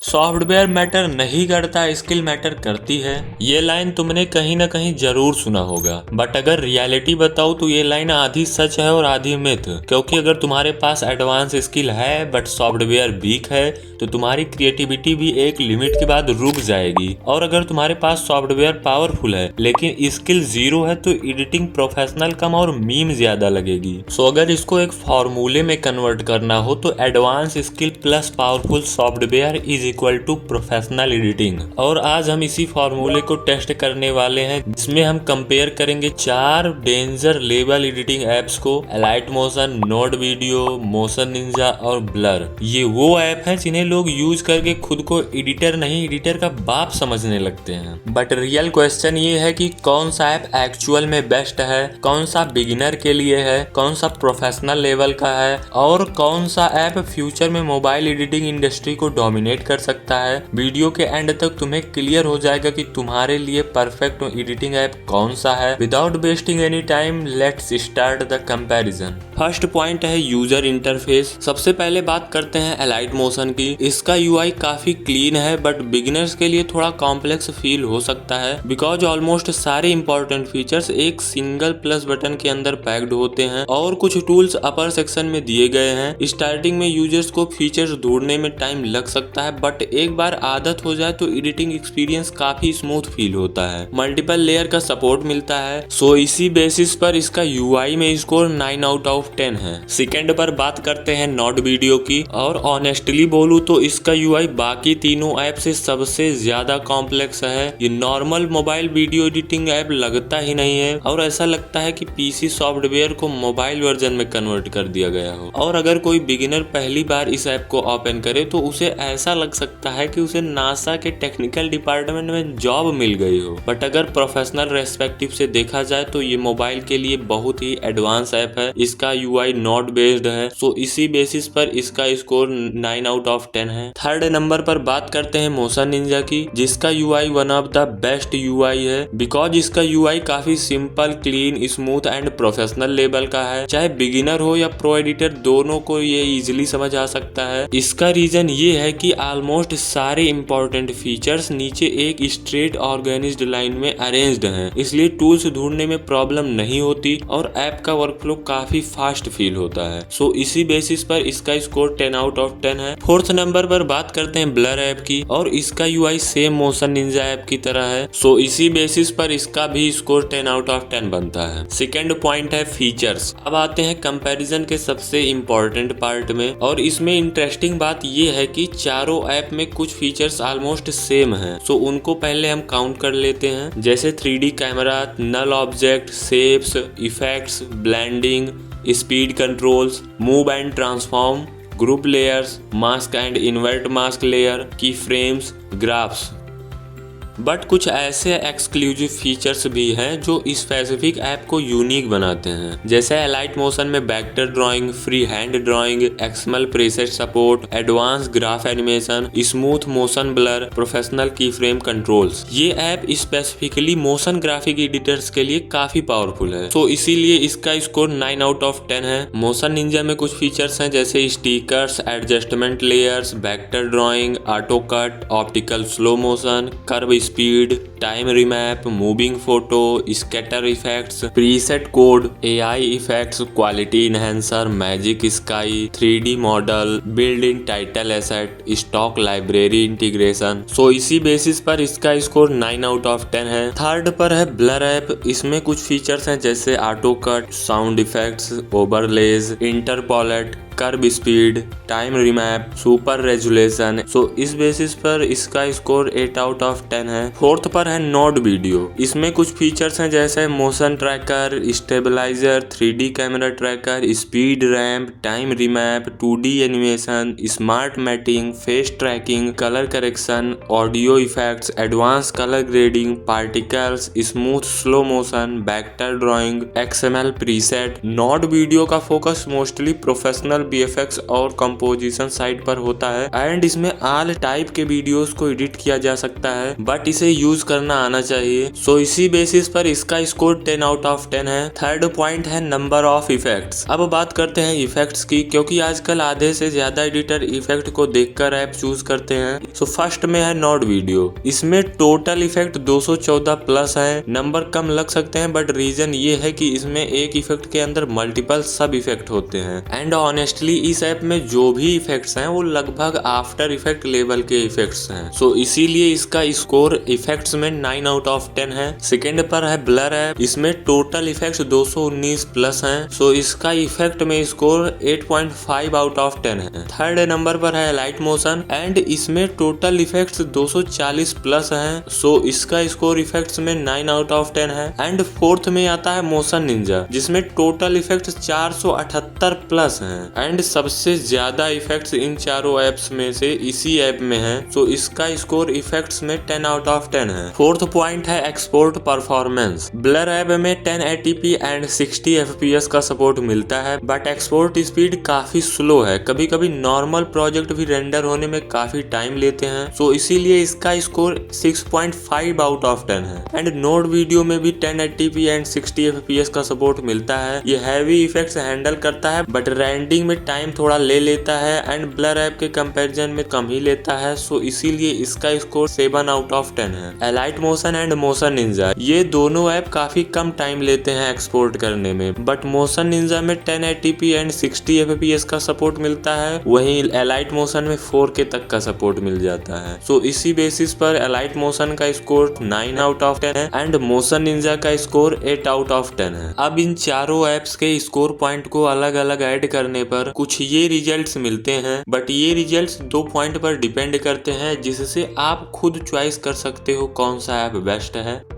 Software matter नहीं करता, skill matter करती है। ये लाइन तुमने कहीं ना कहीं जरूर सुना होगा, बट अगर रियलिटी बताओ तो ये लाइन आधी सच है और आधी मिथ। क्योंकि अगर तुम्हारे पास एडवांस स्किल है बट सॉफ्टवेयर वीक है तो तुम्हारी क्रिएटिविटी भी एक लिमिट के बाद रुक जाएगी, और अगर तुम्हारे पास सॉफ्टवेयर पावरफुल है लेकिन स्किल जीरो है तो एडिटिंग प्रोफेशनल कम और मीम ज्यादा लगेगी। सो अगर इसको एक फॉर्मूले में कन्वर्ट करना हो तो advance skill plus powerful software is equal to professional editing. और आज हम इसी फॉर्मूले को टेस्ट करने वाले हैं, जिसमें हम कंपेयर करेंगे 4 डेंजर लेवल एडिटिंग एप्स को, elite motion, node video, motion Ninja और ब्लर। ये वो ऐप हैं जिन्हें लोग यूज करके खुद को एडिटर नहीं एडिटर का बाप समझने लगते हैं। बट रियल क्वेश्चन ये है कि कौन सा ऐप एक्चुअल में बेस्ट है, कौन सा बिगिनर के लिए है, कौन सा प्रोफेशनल लेवल का है, और कौन सा ऐप फ्यूचर में मोबाइल एडिटिंग इंडस्ट्री को डोमिनेट कर सकता है। वीडियो के एंड तक तुम्हें क्लियर हो जाएगा कि तुम्हारे लिए परफेक्ट एडिटिंग ऐप कौन सा है। Without wasting any time let's start the comparison. First point है यूजर इंटरफेस। सबसे पहले बात करते हैं एलाइट मोशन की। इसका यूआई काफी क्लीन है बट बिगिनर्स के लिए थोड़ा कॉम्प्लेक्स फील हो सकता है, बिकॉज ऑलमोस्ट सारे इंपॉर्टेंट फीचर्स एक सिंगल प्लस बटन के अंदर पैक्ड होते हैं और कुछ टूल्स अपर सेक्शन में दिए गए हैं। स्टार्टिंग में यूजर्स को फीचर्स ढूंढने में टाइम लग सकता है, बट एक बार आदत हो जाए तो एडिटिंग एक्सपीरियंस काफी स्मूथ फील होता है। मल्टीपल लेयर का सपोर्ट मिलता है, सो इसी बेसिस पर इसका यूआई में स्कोर 9 आउट ऑफ 10 है। सेकेंड पर बात करते हैं नोड वीडियो की, और ऑनेस्टली बोलूं तो इसका यूआई बाकी तीनों ऐप से सबसे ज्यादा कॉम्प्लेक्स है। ये normal mobile video editing app लगता ही नहीं है और ऐसा लगता है कि पीसी सॉफ्टवेयर को मोबाइल वर्जन में कन्वर्ट कर दिया गया हो। और अगर कोई बिगिनर पहली बार इस ऐप को ओपन करे तो उसे ऐसा लग सकता है कि उसे नासा के टेक्निकल डिपार्टमेंट में जॉब मिल गई हो। बट अगर प्रोफेशनल रेस्पेक्टिव से देखा जाए तो ये मोबाइल के लिए बहुत ही एडवांस ऐप है। इसका यूआई नोड बेस्ड है, सो इसी बेसिस पर इसका स्कोर 9 आउट ऑफ 10 है। थर्ड नंबर पर बात करते हैं मोशन निंजा की, जिसका UI one of the best UI है, बिकॉज इसका यूआई काफी simple, clean, smooth and professional level का है। चाहे बिगिनर हो या प्रो एडिटर, दोनों को ये इजिली समझ आ सकता है। इसका रीजन ये है कि ऑलमोस्ट सारे इंपॉर्टेंट फीचर्स नीचे एक स्ट्रेट ऑर्गेनाइज्ड लाइन में अरेंज्ड हैं, इसलिए टूल्स ढूंढने में प्रॉब्लम नहीं होती और ऐप का वर्कफ्लो काफी फास्ट फील होता है। सो इसी बेसिस पर इसका स्कोर 10 आउट ऑफ 10 है। फोर्थ नंबर पर बात करते हैं ब्लर ऐप की, और इसका UI same motion Ninja app की तरह है, सो इसी बेसिस पर इसका भी स्कोर 10 आउट ऑफ 10 बनता है। सेकेंड पॉइंट है फीचर्स। अब आते हैं कंपैरिजन के सबसे इम्पोर्टेंट पार्ट में, और इसमें इंटरेस्टिंग बात ये है कि चारों ऐप में कुछ फीचर्स ऑलमोस्ट सेम हैं, सो उनको पहले हम काउंट कर लेते हैं। जैसे 3D camera, null object, shapes, effects, blending, speed controls, move and transform, group layers, mask and invert mask layer, key frames, graphs. But कुछ ऐसे एक्सक्लूसिव फीचर्स भी हैं जो स्पेसिफिक ऐप को यूनिक बनाते हैं, जैसे एलाइट मोशन में vector drawing, free hand drawing, XML preset support, advance graph animation, smooth motion blur, professional की फ्रेम कंट्रोल्स। ये app specifically motion graphic editors के लिए काफी पावरफुल है, तो इसीलिए इसका स्कोर 9 आउट ऑफ 10 है। मोशन निंजा में कुछ फीचर्स हैं जैसे stickers, adjustment layers, vector drawing, auto cut, optical slow motion, curve speed, time remap, moving photo, scatter effects, preset code, AI effects, quality enhancer, magic sky, 3D model, build in title asset, stock library integration. So इसी basis पर इसका score 9 out of 10 है। Third पर है blur app. इसमें कुछ features हैं जैसे auto cut, sound effects, overlays, interpolate, curve speed, time remap, super resolution. So इस बेसिस पर इसका स्कोर 8 आउट ऑफ 10 है। फोर्थ पर है नोड वीडियो। इसमें कुछ फीचर्स हैं जैसे motion tracker, stabiliser, 3D camera tracker, speed ramp, time remap, 2D animation, smart matting, face tracking, colour correction, audio effects, advance colour grading, particles, smooth slow motion, vector drawing, XML preset. Node video का focus mostly professional VFX और composition side पर होता है and इसमें all type के videos को edit किया जा सकता है, बट इसे यूज करना आना चाहिए। सो इसी बेसिस पर इसका स्कोर 10 आउट ऑफ 10 है। थर्ड पॉइंट है नंबर ऑफ इफेक्ट्स। अब बात करते हैं इफेक्ट्स की, क्योंकि आजकल आधे से ज्यादा एडिटर इफेक्ट को देखकर ऐप चूज करते हैं। सो फर्स्ट में है नोड वीडियो। इसमें टोटल इफेक्ट 214 प्लस है। नंबर कम लग सकते हैं बट रीजन ये है कि इसमें एक इफेक्ट के अंदर मल्टीपल सब इफेक्ट होते हैं एंड ऑनेस्टली इस ऐप में जो भी इफेक्ट्स हैं वो लगभग आफ्टर इफेक्ट लेवल के इफेक्ट्स हैं। सो इसीलिए इसका स्कोर इफेक्ट्स में 9 आउट ऑफ 10 है। सेकेंड पर है ब्लर ऐप। इसमें टोटल इफेक्ट्स 219 प्लस हैं। सो इसका इफेक्ट में स्कोर 8.5 आउट ऑफ 10 है। थर्ड नंबर पर है लाइट मोशन एंड इसमें टोटल इफेक्ट्स 240 प्लस हैं। सो इसका स्कोर इफेक्ट्स में 9 आउट ऑफ 10 है। एंड फोर्थ में आता है मोशन निंजा, जिसमें टोटल इफेक्ट्स 478 प्लस हैं एंड सबसे ज्यादा इफेक्ट्स इन चारों एप्स में से इसी ऐप में है। सो इसका स्कोर इफेक्ट्स में 10 आउट ऑफ 10 है। फोर्थ पॉइंट है एक्सपोर्ट परफॉर्मेंस। ब्लर ऐप में 1080p एंड 60 FPS का सपोर्ट मिलता है, बट एक्सपोर्ट स्पीड काफी स्लो है। कभी कभी नॉर्मल प्रोजेक्ट भी रेंडर होने में काफी टाइम लेते हैं। सो इसीलिए इसका स्कोर 6.5 आउट ऑफ 10 है। एंड नोड वीडियो में भी 1080p एंड 60 FPS का सपोर्ट मिलता है। ये हैवी इफेक्ट्स हैंडल करता है बट रेंडिंग में टाइम थोड़ा ले लेता है एंड ब्लर ऐप के कंपैरिजन में कम ही लेता है। सो इसीलिए इसका स्कोर 7 आउट ऑफ 10 है। Elite motion and motion Ninja, ये दोनों ऐप काफी कम टाइम लेते हैं एक्सपोर्ट करने में, बट मोशन निंजा में 1080p एंड 60 FPS का सपोर्ट मिलता है, वहीं एलाइट मोशन में 4K तक का सपोर्ट मिल जाता है। सो इसी बेसिस पर एलाइट मोशन का स्कोर 9 आउट ऑफ 10 है एंड मोशन निंजा का स्कोर 8 आउट ऑफ 10 है। अब इन चारों एप्स के स्कोर पॉइंट को अलग अलग ऐड करने पर कुछ ये रिजल्ट्स मिलते हैं, बट ये रिजल्ट्स 2 पॉइंट पर डिपेंड करते हैं, जिससे आप खुद चॉइस कर सकते हो कौन सा ऐप बेस्ट है।